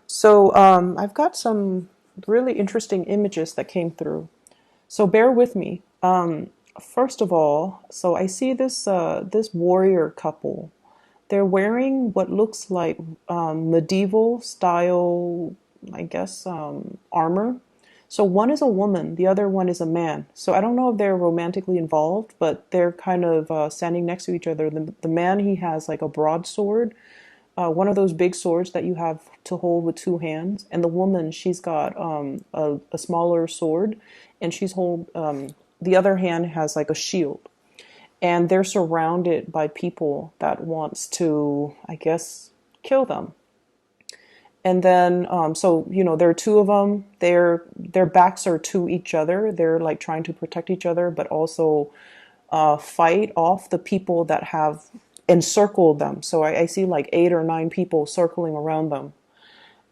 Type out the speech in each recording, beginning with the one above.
I've got some really interesting images that came through. So bear with me. First of all, so I see this warrior couple. They're wearing what looks like medieval style, I guess, armor. So one is a woman, the other one is a man. So I don't know if they're romantically involved, but they're kind of standing next to each other. The man, he has like a broadsword, one of those big swords that you have to hold with two hands. And the woman, she's got a smaller sword, and the other hand has like a shield. And they're surrounded by people that wants to, I guess, kill them. And then, there are two of them. Their backs are to each other. They're like trying to protect each other, but also fight off the people that have encircled them. So I see like 8 or 9 people circling around them.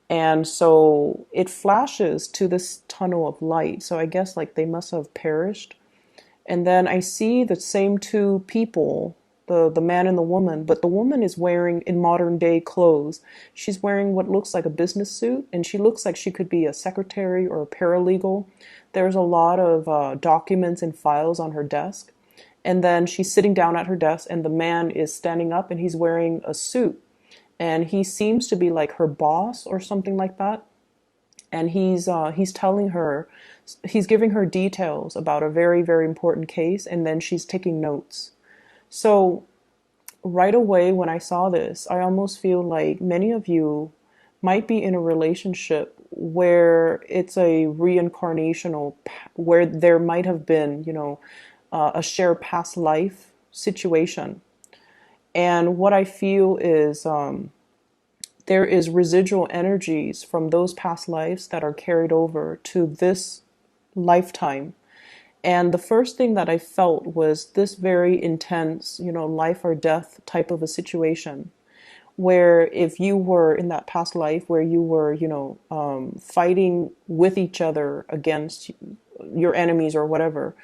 And so it flashes to this tunnel of light. So I guess like they must have perished. And then I see the same two people, the man and the woman, but the woman is wearing in modern day clothes. She's wearing what looks like a business suit, and she looks like she could be a secretary or a paralegal. There's a lot of documents and files on her desk. And then she's sitting down at her desk, and the man is standing up, and he's wearing a suit. And he seems to be like her boss or something like that. And he's telling her, he's giving her details about a very, very important case, and then she's taking notes. So right away when I saw this, I almost feel like many of you might be in a relationship where it's a reincarnational, where there might have been, a shared past life situation. And what I feel is there is residual energies from those past lives that are carried over to this lifetime. And the first thing that I felt was this very intense, life or death type of a situation, where if you were in that past life where you were, fighting with each other against your enemies or whatever,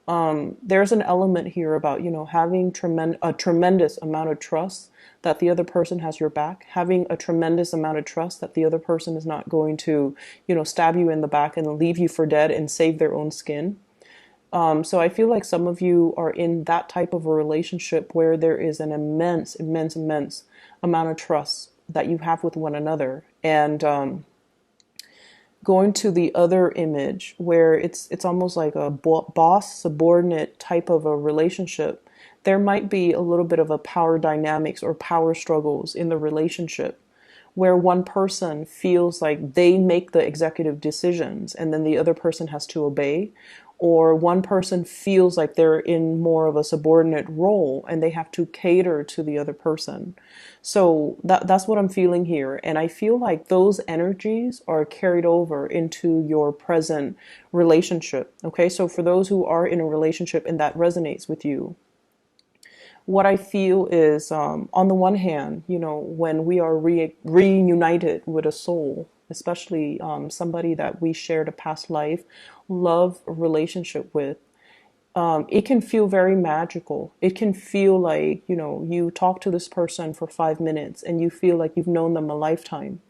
there's an element here about, having a tremendous amount of trust that the other person has your back, having a tremendous amount of trust that the other person is not going to, stab you in the back and leave you for dead and save their own skin. So I feel like some of you are in that type of a relationship where there is an immense, immense, immense amount of trust that you have with one another. And going to the other image where it's almost like a boss subordinate type of a relationship, there might be a little bit of a power dynamics or power struggles in the relationship where one person feels like they make the executive decisions and then the other person has to obey, or one person feels like they're in more of a subordinate role and they have to cater to the other person. So that's what I'm feeling here. And I feel like those energies are carried over into your present relationship. Okay, so for those who are in a relationship and that resonates with you, what I feel is, on the one hand, when we are reunited with a soul, especially somebody that we shared a past life, love relationship with, it can feel very magical. It can feel like, you talk to this person for 5 minutes and you feel like you've known them a lifetime.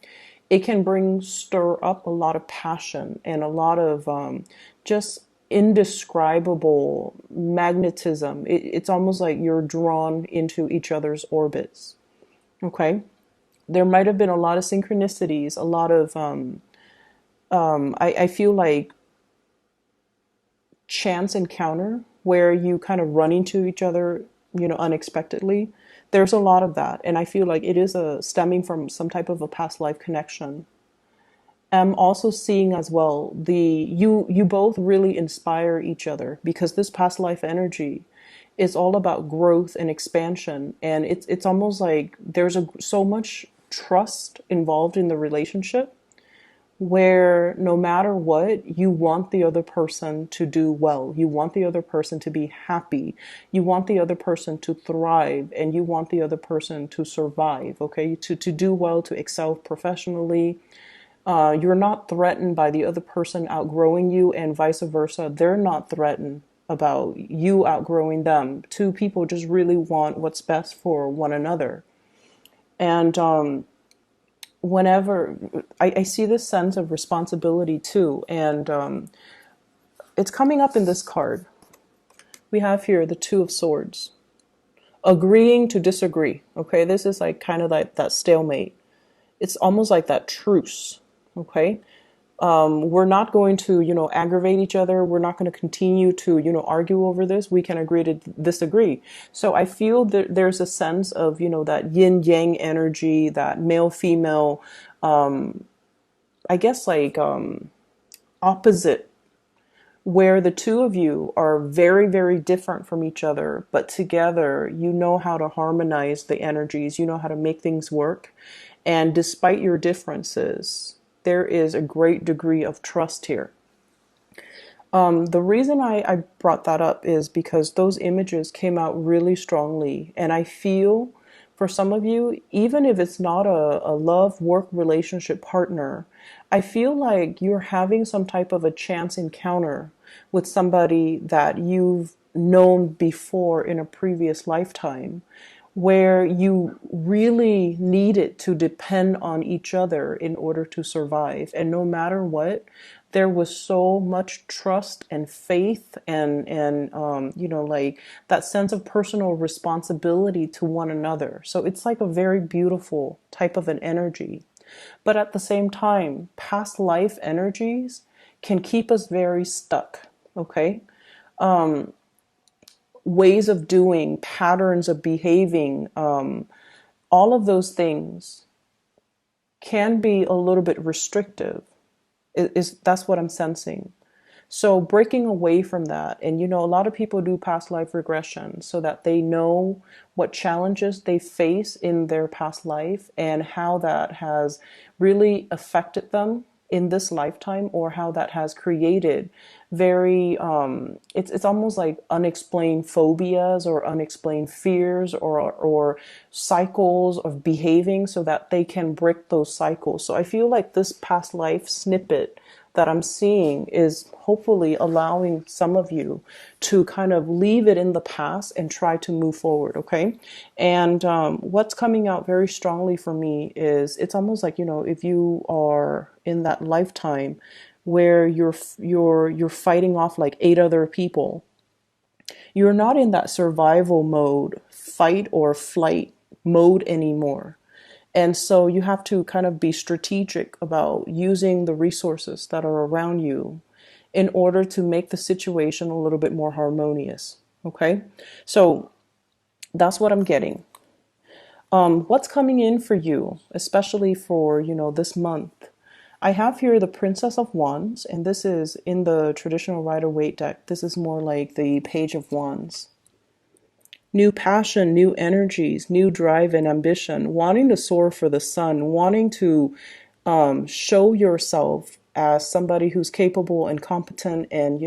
It can stir up a lot of passion and a lot of just indescribable magnetism. It's almost like you're drawn into each other's orbits. Okay. There might have been a lot of synchronicities, a lot of, I feel like chance encounter where you kind of run into each other, unexpectedly. There's a lot of that. And I feel like it is stemming from some type of a past life connection. I'm also seeing as well you both really inspire each other because this past life energy is all about growth and expansion, and it's almost like there's so much trust involved in the relationship where no matter what, you want the other person to do well. You want the other person to be happy. You want the other person to thrive, and you want the other person to survive, okay? To do well, to excel professionally. You're not threatened by the other person outgrowing you, and vice versa. They're not threatened about you outgrowing them. Two people just really want what's best for one another. And whenever I see this sense of responsibility too, and it's coming up in this card. We have here the Two of Swords, agreeing to disagree. Okay, this is like kind of like that stalemate. It's almost like that truce. Okay, we're not going to, aggravate each other. We're not going to continue to, argue over this. We can agree to disagree. So I feel that there's a sense of, that yin yang energy, that male female, I guess like opposite, where the two of you are very, very different from each other, but together you know how to harmonize the energies, you know how to make things work. And despite your differences, there is a great degree of trust here. The reason I brought that up is because those images came out really strongly. And I feel for some of you, even if it's not a love, work, relationship partner, I feel like you're having some type of a chance encounter with somebody that you've known before in a previous lifetime, where you really needed to depend on each other in order to survive. And no matter what, there was so much trust and faith and like that sense of personal responsibility to one another. So it's like a very beautiful type of an energy. But at the same time, past life energies can keep us very stuck, okay? Ways of doing, patterns of behaving, all of those things can be a little bit restrictive. That's what I'm sensing. So breaking away from that, and a lot of people do past life regression so that they know what challenges they face in their past life and how that has really affected them in this lifetime, or how that has created very it's almost like unexplained phobias or unexplained fears or cycles of behaving, so that they can break those cycles. So I feel like this past life snippet that I'm seeing is hopefully allowing some of you to kind of leave it in the past and try to move forward, okay? And what's coming out very strongly for me is it's almost like, if you are in that lifetime where you're fighting off like 8 other people, you're not in that survival mode, fight or flight mode anymore. And so you have to kind of be strategic about using the resources that are around you in order to make the situation a little bit more harmonious. Okay? So that's what I'm getting. What's coming in for you, especially for, this month? I have here the Princess of Wands, and this is in the traditional Rider-Waite deck. This is more like the Page of Wands. New passion, new energies, new drive and ambition, wanting to soar for the sun, wanting to show yourself as somebody who's capable and competent and,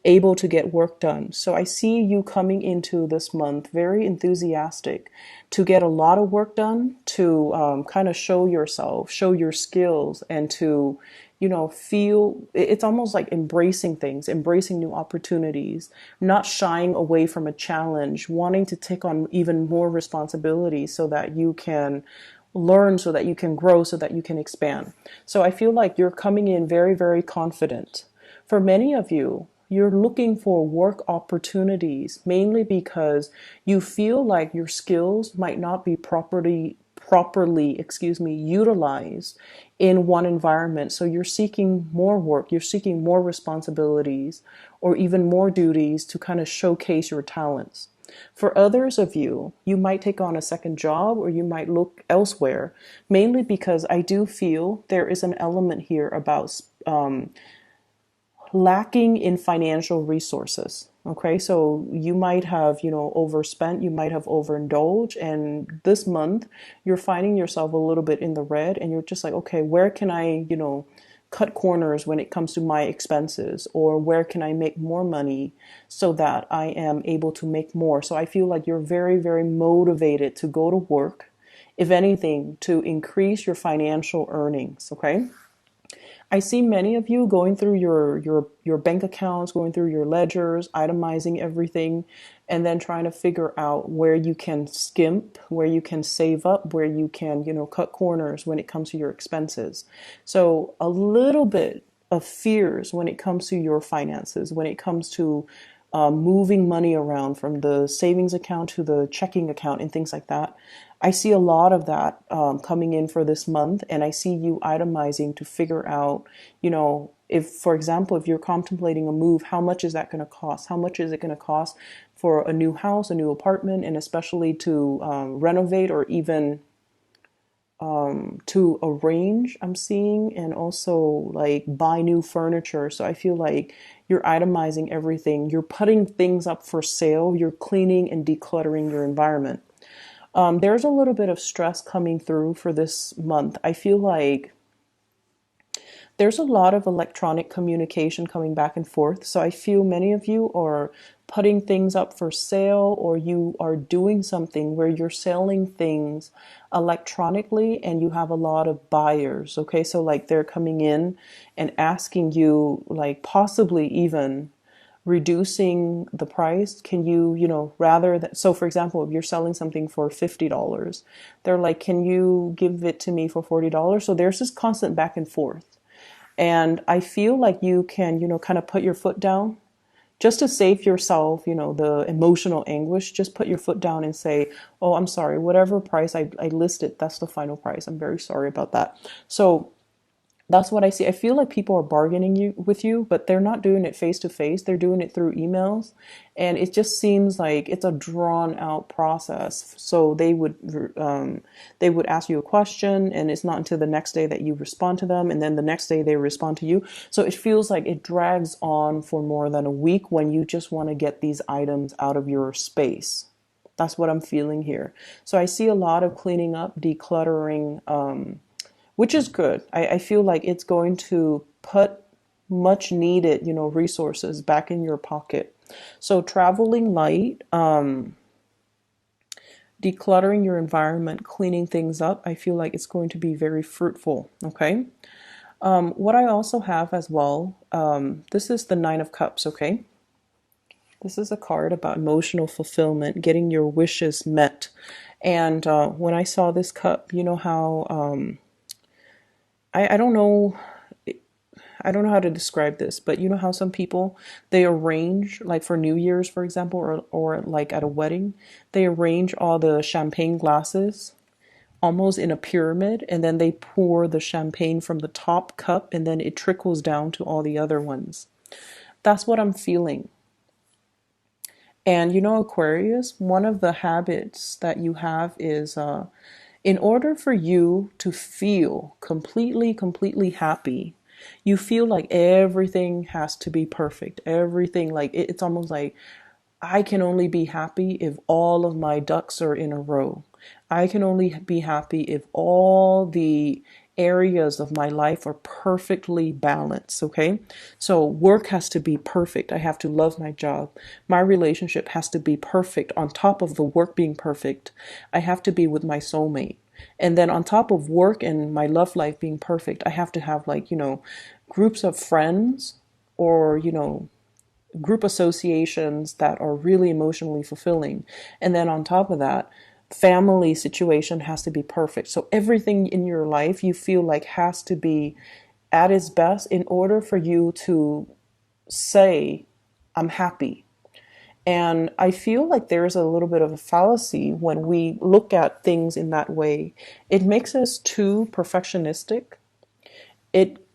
able to get work done. So I see you coming into this month very enthusiastic to get a lot of work done, to kind of show yourself, show your skills, and to, feel it's almost like embracing things, embracing new opportunities, not shying away from a challenge, wanting to take on even more responsibility so that you can learn, so that you can grow, so that you can expand. So I feel like you're coming in very, very confident. For many of you, you're looking for work opportunities mainly because you feel like your skills might not be properly utilized in one environment. So you're seeking more work, you're seeking more responsibilities, or even more duties to kind of showcase your talents. For others of you, you might take on a second job, or you might look elsewhere, mainly because I do feel there is an element here about lacking in financial resources. Okay, so you might have, overspent, you might have overindulged, and this month you're finding yourself a little bit in the red, and you're just like, okay, where can I, cut corners when it comes to my expenses, or where can I make more money so that I am able to make more? So I feel like you're very, very motivated to go to work, if anything, to increase your financial earnings. Okay. I see many of you going through your bank accounts, going through your ledgers, itemizing everything, and then trying to figure out where you can skimp, where you can save up, where you can, cut corners when it comes to your expenses. So a little bit of fears when it comes to your finances, when it comes to moving money around from the savings account to the checking account and things like that. I see a lot of that coming in for this month, and I see you itemizing to figure out, if, for example, if you're contemplating a move, how much is that going to cost? How much is it going to cost for a new house, a new apartment, and especially to renovate or even to arrange, I'm seeing, and also like buy new furniture. So I feel like you're itemizing everything, you're putting things up for sale, you're cleaning and decluttering your environment. There's a little bit of stress coming through for this month. I feel like there's a lot of electronic communication coming back and forth. So I feel many of you are putting things up for sale, or you are doing something where you're selling things electronically and you have a lot of buyers. Okay. So like they're coming in and asking you, like possibly even reducing the price. Can you, rather than, so for example, if you're selling something for $50, they're like, can you give it to me for $40? So there's this constant back and forth. And I feel like you can, kind of put your foot down just to save yourself, the emotional anguish. Just put your foot down and say, oh, I'm sorry, whatever price I listed, that's the final price. I'm very sorry about that. So that's what I see. I feel like people are bargaining with you, but they're not doing it face to face. They're doing it through emails. And it just seems like it's a drawn out process. So they would ask you a question, and it's not until the next day that you respond to them. And then the next day they respond to you. So it feels like it drags on for more than a week when you just want to get these items out of your space. That's what I'm feeling here. So I see a lot of cleaning up, decluttering, which is good. I feel like it's going to put much needed, resources back in your pocket. So traveling light, decluttering your environment, cleaning things up, I feel like it's going to be very fruitful. Okay. What I also have as well, this is the Nine of Cups. Okay. This is a card about emotional fulfillment, getting your wishes met. And when I saw this cup, you know how I don't know. I don't know how to describe this, but you know how some people, they arrange, like for New Year's, for example, or like at a wedding, they arrange all the champagne glasses almost in a pyramid, and then they pour the champagne from the top cup, and then it trickles down to all the other ones. That's what I'm feeling. And Aquarius, one of the habits that you have is in order for you to feel completely happy, you feel like everything has to be perfect. Everything, like it's almost like I can only be happy if all of my ducks are in a row. I can only be happy if all the areas of my life are perfectly balanced. Okay. So work has to be perfect. I have to love my job. My relationship has to be perfect. On top of the work being perfect, I have to be with my soulmate. And then on top of work and my love life being perfect, I have to have like, groups of friends or, group associations that are really emotionally fulfilling. And then on top of that, family situation has to be perfect. So everything in your life you feel like has to be at its best in order for you to say, I'm happy. And I feel like there's a little bit of a fallacy when we look at things in that way. It makes us too perfectionistic. It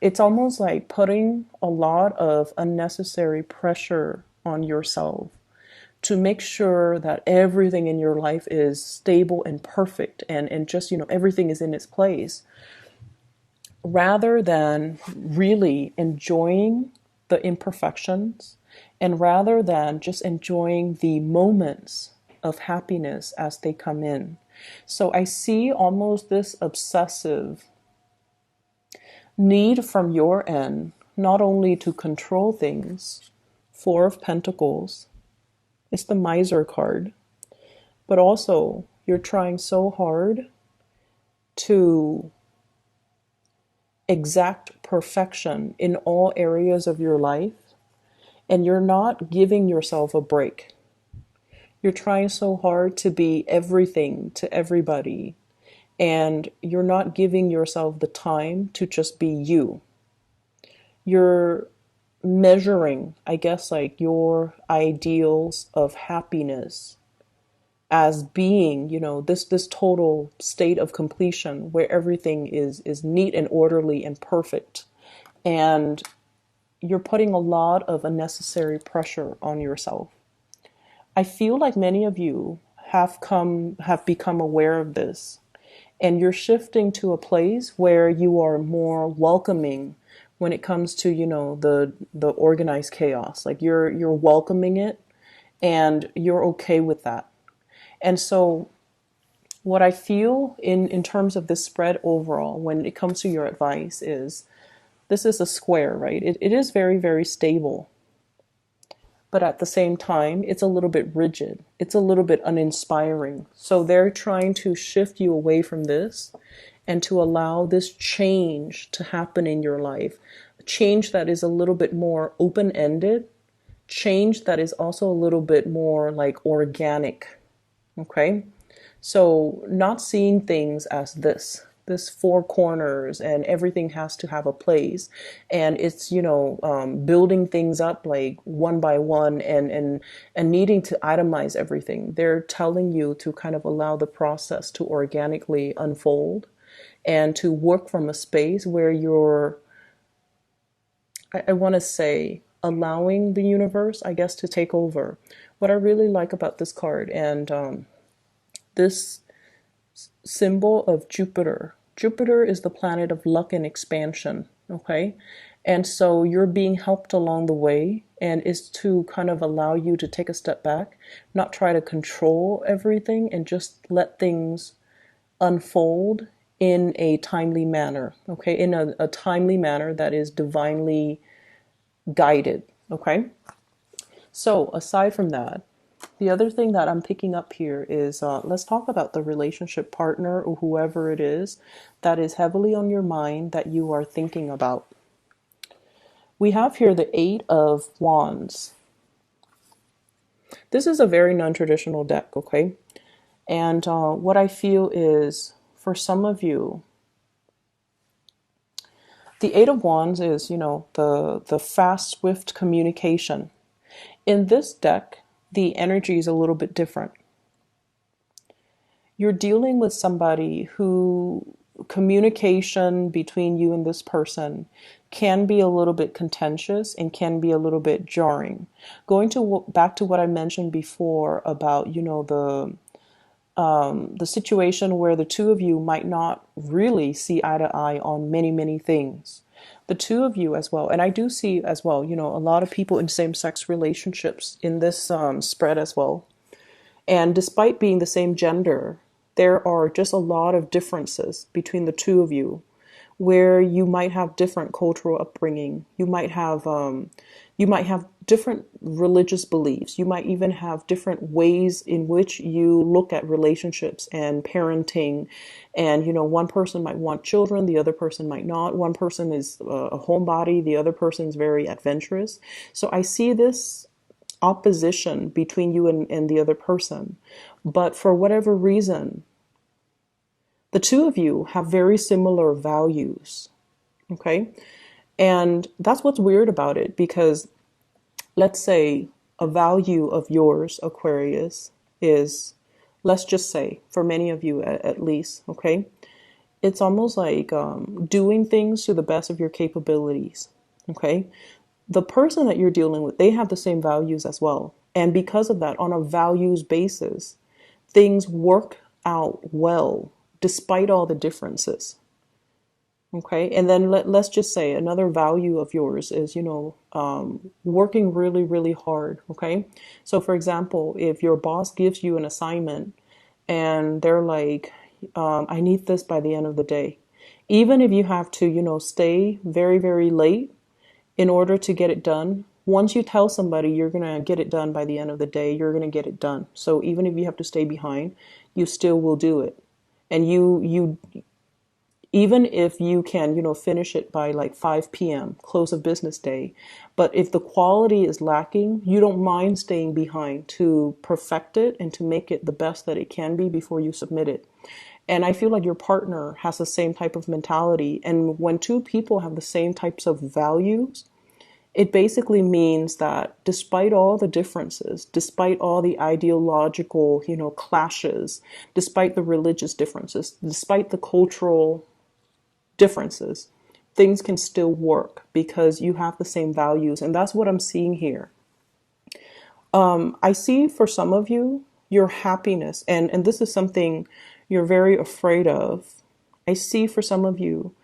it's almost like putting a lot of unnecessary pressure on yourself to make sure that everything in your life is stable and perfect, and just, everything is in its place, rather than really enjoying the imperfections, and rather than just enjoying the moments of happiness as they come in. So I see almost this obsessive need from your end, not only to control things, Four of Pentacles, it's the Miser card, but also you're trying so hard to exact perfection in all areas of your life, and you're not giving yourself a break. You're trying so hard to be everything to everybody, and you're not giving yourself the time to just be you. You're measuring, I guess, like your ideals of happiness as being, this total state of completion where everything is neat and orderly and perfect. And you're putting a lot of unnecessary pressure on yourself. I feel like many of you have become aware of this, and you're shifting to a place where you are more welcoming when it comes to, the organized chaos. Like you're welcoming it, and you're okay with that. And so what I feel in terms of this spread overall, when it comes to your advice, is this is a square, right? It is very, very stable. But at the same time, it's a little bit rigid. It's a little bit uninspiring. So they're trying to shift you away from this and to allow this change to happen in your life. A change that is a little bit more open-ended, change that is also a little bit more like organic. Okay? So not seeing things as this four corners and everything has to have a place, and it's building things up like one by one, and needing to itemize everything. They're telling you to kind of allow the process to organically unfold and to work from a space where you're, I want to say, allowing the universe, I guess, to take over. What I really like about this card, and this symbol of Jupiter. Jupiter is the planet of luck and expansion, okay? And so you're being helped along the way, and is to kind of allow you to take a step back, not try to control everything, and just let things unfold in a timely manner, okay? In a timely manner that is divinely guided, okay? So aside from that, the other thing that I'm picking up here is let's talk about the relationship partner or whoever it is that is heavily on your mind that you are thinking about. We have here the Eight of Wands. This is a very non-traditional deck, okay? And what I feel is, for some of you, the Eight of Wands is, the fast, swift communication. In this deck, the energy is a little bit different. You're dealing with somebody who communication between you and this person can be a little bit contentious and can be a little bit jarring. Going to back to what I mentioned before about, the situation where the two of you might not really see eye to eye on many, many things. The two of you as well, and I do see as well, a lot of people in same-sex relationships in this spread as well. And despite being the same gender, there are just a lot of differences between the two of you, where you might have different cultural upbringing. You might have different religious beliefs. You might even have different ways in which you look at relationships and parenting. And, one person might want children, the other person might not. One person is a homebody, the other person is very adventurous. So I see this opposition between you and the other person. But for whatever reason, the two of you have very similar values. Okay? And that's what's weird about it, because let's say a value of yours, Aquarius, is, let's just say, for many of you at least, okay, it's almost like doing things to the best of your capabilities, okay? The person that you're dealing with, they have the same values as well. And because of that, on a values basis, things work out well, despite all the differences. Okay, and then let's just say another value of yours is, working really, really hard. Okay, so for example, if your boss gives you an assignment and they're like, I need this by the end of the day, even if you have to, stay very, very late in order to get it done, once you tell somebody you're going to get it done by the end of the day, you're going to get it done. So even if you have to stay behind, you still will do it. And even if you can, finish it by like 5 p.m., close of business day. But if the quality is lacking, you don't mind staying behind to perfect it and to make it the best that it can be before you submit it. And I feel like your partner has the same type of mentality. And when two people have the same types of values, it basically means that despite all the differences, despite all the ideological, clashes, despite the religious differences, despite the cultural differences, things can still work because you have the same values. And that's what I'm seeing here. I see for some of you, your happiness, and this is something you're very afraid of. I see for some of you,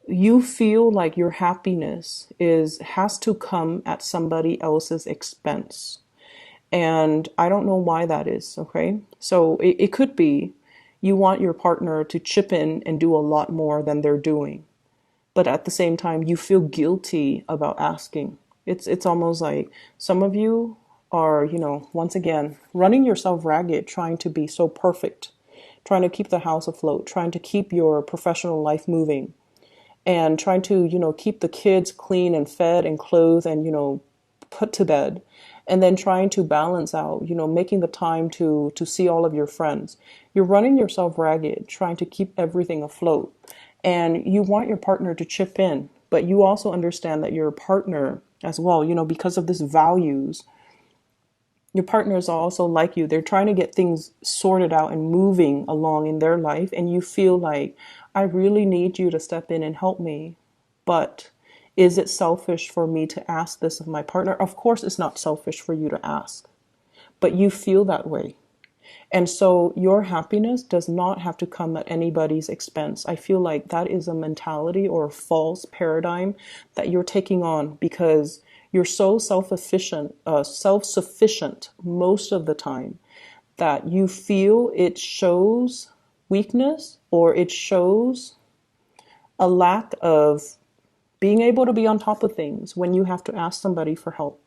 you feel like your happiness has to come at somebody else's expense. And I don't know why that is, okay? So it could be you want your partner to chip in and do a lot more than they're doing. But at the same time, you feel guilty about asking. It's almost like some of you are, once again, running yourself ragged, trying to be so perfect, trying to keep the house afloat, trying to keep your professional life moving, and trying to, keep the kids clean and fed and clothed and, put to bed. And then trying to balance out, making the time to see all of your friends. You're running yourself ragged, trying to keep everything afloat. And you want your partner to chip in, but you also understand that your partner as well, because of this values, your partners are also like you. They're trying to get things sorted out and moving along in their life. And you feel like, I really need you to step in and help me. But is it selfish for me to ask this of my partner? Of course, it's not selfish for you to ask, but you feel that way. And so your happiness does not have to come at anybody's expense. I feel like that is a mentality or a false paradigm that you're taking on because you're so self-sufficient most of the time that you feel it shows weakness or it shows a lack of being able to be on top of things when you have to ask somebody for help.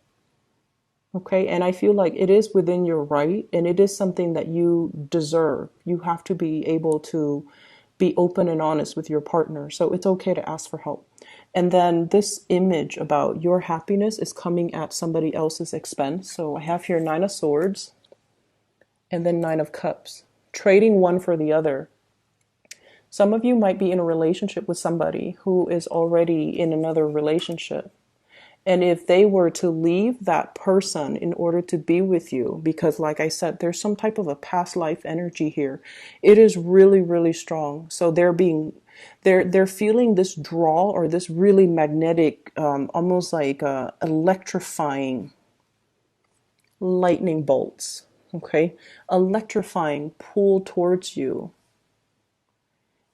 Okay, and I feel like it is within your right and it is something that you deserve. You have to be able to be open and honest with your partner. So it's okay to ask for help. And then this image about your happiness is coming at somebody else's expense. So I have here 9 of Swords and then 9 of Cups, trading one for the other. Some of you might be in a relationship with somebody who is already in another relationship. And if they were to leave that person in order to be with you, because like I said, there's some type of a past life energy here. It is really, really strong. So they're feeling this draw or this really magnetic, almost like electrifying lightning bolts. Okay. Electrifying pull towards you.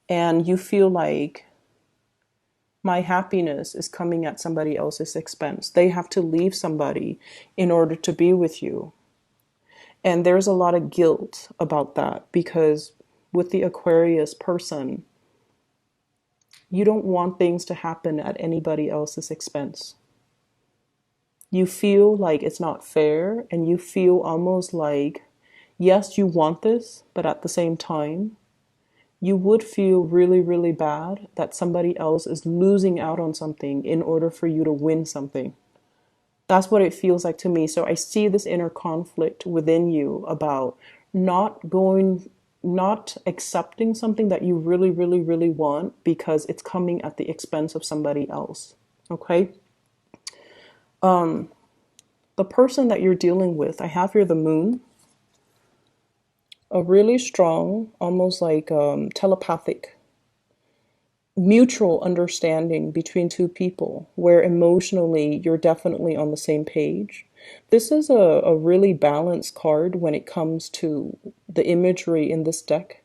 And you feel like my happiness is coming at somebody else's expense. They have to leave somebody in order to be with you. And there's a lot of guilt about that because with the Aquarius person, you don't want things to happen at anybody else's expense. You feel like it's not fair and you feel almost like, yes, you want this, but at the same time, you would feel really, really bad that somebody else is losing out on something in order for you to win something. That's what it feels like to me. So I see this inner conflict within you about not accepting something that you really, really, really want because it's coming at the expense of somebody else. Okay? The person that you're dealing with, I have here the Moon. A really strong, almost like telepathic, mutual understanding between two people where emotionally you're definitely on the same page. This is a really balanced card when it comes to the imagery in this deck.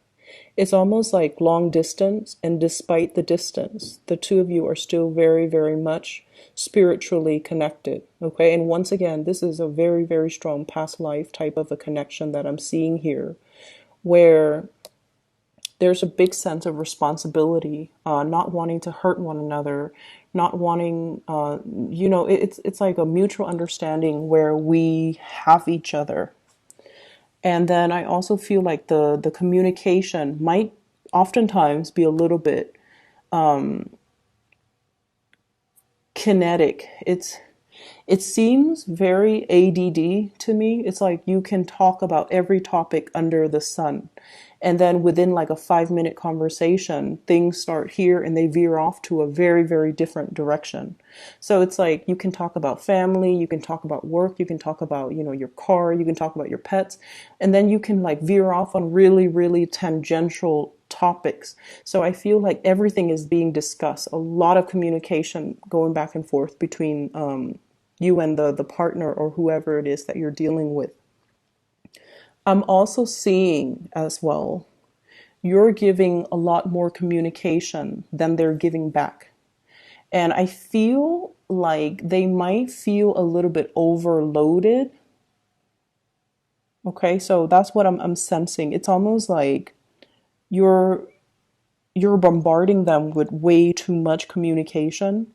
It's almost like long distance, and despite the distance, the two of you are still very, very much spiritually connected. Okay, and once again, this is a very, very strong past life type of a connection that I'm seeing here, where there's a big sense of responsibility, not wanting to hurt one another, not wanting, it's like a mutual understanding where we have each other. And then I also feel like the communication might oftentimes be a little bit kinetic. It seems very ADD to me. It's like you can talk about every topic under the sun. And then within like a 5 minute conversation, things start here and they veer off to a very, very different direction. So it's like you can talk about family, you can talk about work, you can talk about, your car, you can talk about your pets, and then you can like veer off on really, really tangential topics. So I feel like everything is being discussed, a lot of communication going back and forth between you and the partner or whoever it is that you're dealing with. I'm also seeing as well, you're giving a lot more communication than they're giving back. And I feel like they might feel a little bit overloaded. Okay, so that's what I'm sensing. It's almost like you're you're bombarding them with way too much communication,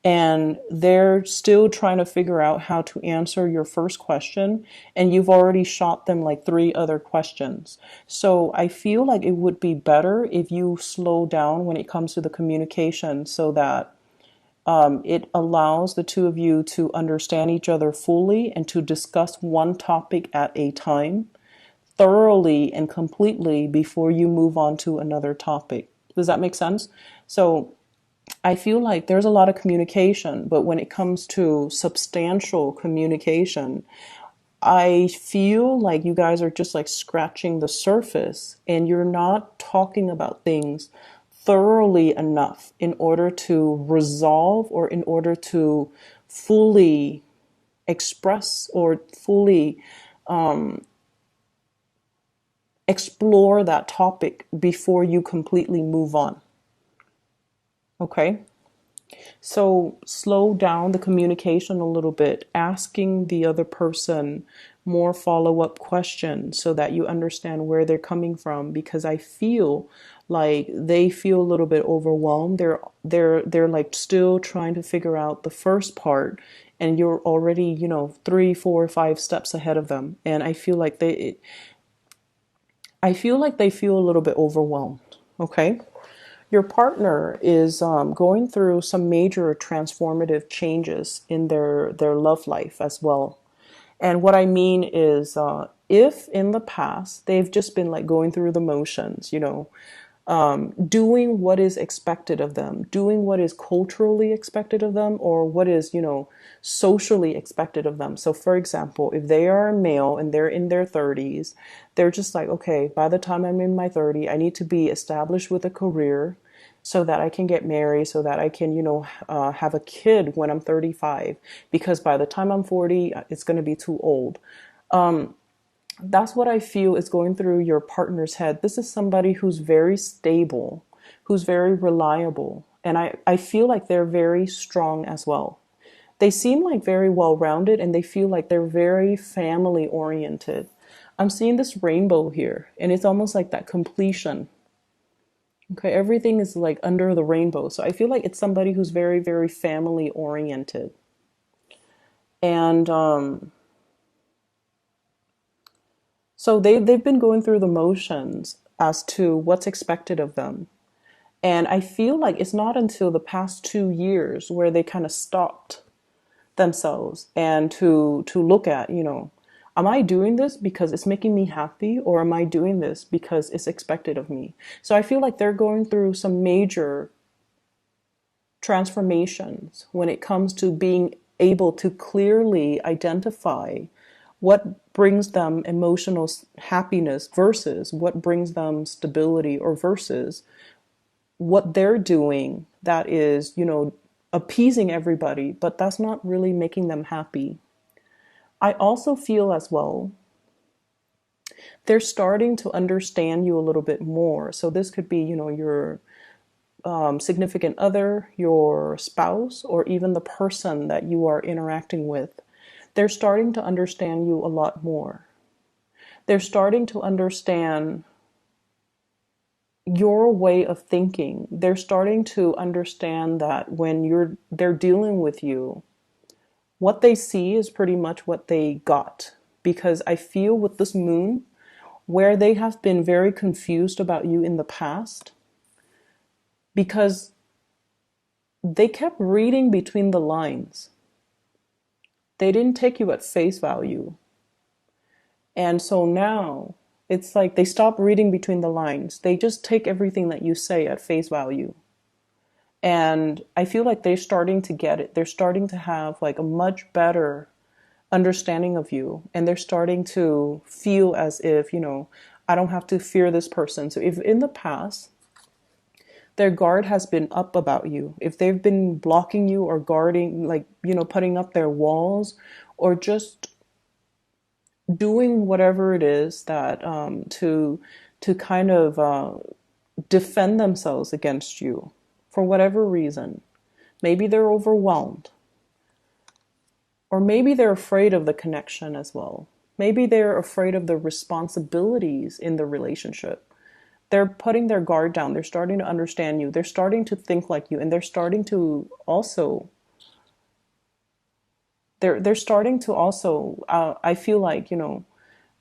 and they're still trying to figure out how to answer your first question, and you've already shot them like three other questions. So I feel like it would be better if you slow down when it comes to the communication, so that it allows the two of you to understand each other fully and to discuss one topic at a time, thoroughly and completely, before you move on to another topic. Does that make sense? So I feel like there's a lot of communication, but when it comes to substantial communication, I feel like you guys are just like scratching the surface and you're not talking about things thoroughly enough in order to resolve or in order to fully express or fully explore that topic before you completely move on. Okay? So slow down the communication a little bit, asking the other person more follow-up questions so that you understand where they're coming from, because I feel like they feel a little bit overwhelmed. They're like still trying to figure out the first part, and you're already, 3, 4, 5 steps ahead of them. And I feel like they feel a little bit overwhelmed. Okay? Your partner is going through some major transformative changes in their love life as well. And what I mean is, if in the past they've just been like going through the motions, doing what is expected of them, doing what is culturally expected of them, or what is, socially expected of them. So, for example, if they are a male and they're in their 30s, they're just like, okay, by the time I'm in my 30s, I need to be established with a career so that I can get married, so that I can, have a kid when I'm 35, because by the time I'm 40, it's going to be too old. That's what I feel is going through your partner's head. This is somebody who's very stable, who's very reliable. And I feel like they're very strong as well. They seem like very well rounded, and they feel like they're very family oriented. I'm seeing this rainbow here, and it's almost like that completion. Okay, everything is like under the rainbow. So I feel like it's somebody who's very, very family oriented. And so they've been going through the motions as to what's expected of them. And I feel like it's not until the past 2 years where they kind of stopped themselves and to look at, am I doing this because it's making me happy, or am I doing this because it's expected of me? So I feel like they're going through some major transformations when it comes to being able to clearly identify what brings them emotional happiness versus what brings them stability, or versus what they're doing that is, appeasing everybody, but that's not really making them happy. I also feel as well, they're starting to understand you a little bit more. So this could be, your significant other, your spouse, or even the person that you are interacting with. They're starting to understand you a lot more. They're starting to understand your way of thinking. They're starting to understand that when they're dealing with you, what they see is pretty much what they got. Because I feel with this moon, where they have been very confused about you in the past, because they kept reading between the lines. They didn't take you at face value. And so now it's like they stop reading between the lines. They just take everything that you say at face value. And I feel like they're starting to get it. They're starting to have like a much better understanding of you. And they're starting to feel as if, I don't have to fear this person. So if in the past their guard has been up about you, if they've been blocking you or guarding, like, putting up their walls or just doing whatever it is that to kind of defend themselves against you for whatever reason. Maybe they're overwhelmed, or maybe they're afraid of the connection as well. Maybe they're afraid of the responsibilities in the relationship. They're putting their guard down. They're starting to understand you. They're starting to think like you, and they're starting to also I feel like,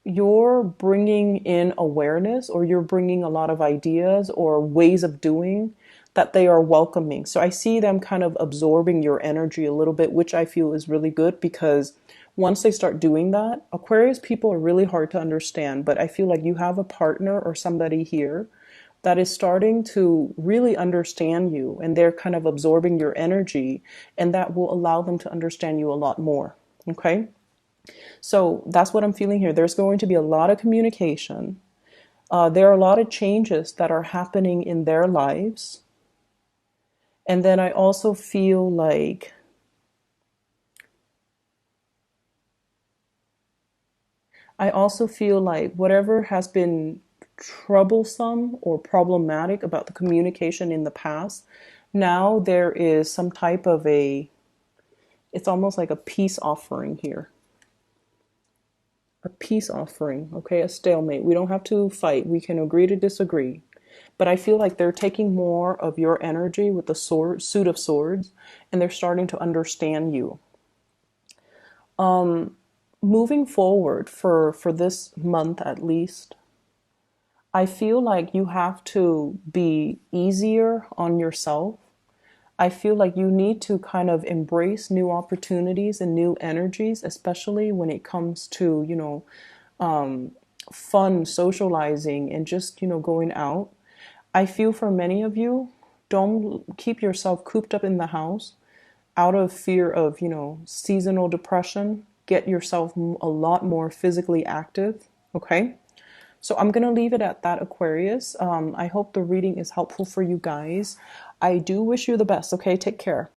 you're bringing in awareness, or you're bringing a lot of ideas or ways of doing that they are welcoming. So I see them kind of absorbing your energy a little bit, which I feel is really good, because once they start doing that, Aquarius people are really hard to understand, but I feel like you have a partner or somebody here that is starting to really understand you, and they're kind of absorbing your energy, and that will allow them to understand you a lot more. Okay? So that's what I'm feeling here. There's going to be a lot of communication. There are a lot of changes that are happening in their lives. And then I also feel like whatever has been troublesome or problematic about the communication in the past, now there is some type of it's almost like a peace offering here. A peace offering, okay? A stalemate. We don't have to fight. We can agree to disagree. But I feel like they're taking more of your energy with the suit of swords, and they're starting to understand you. Moving forward for this month at least, I feel like you have to be easier on yourself. I feel like you need to kind of embrace new opportunities and new energies, especially when it comes to, fun, socializing, and just, going out. I feel for many of you, don't keep yourself cooped up in the house out of fear of, seasonal depression. Get yourself a lot more physically active, okay? So I'm going to leave it at that, Aquarius. I hope the reading is helpful for you guys. I do wish you the best, okay? Take care.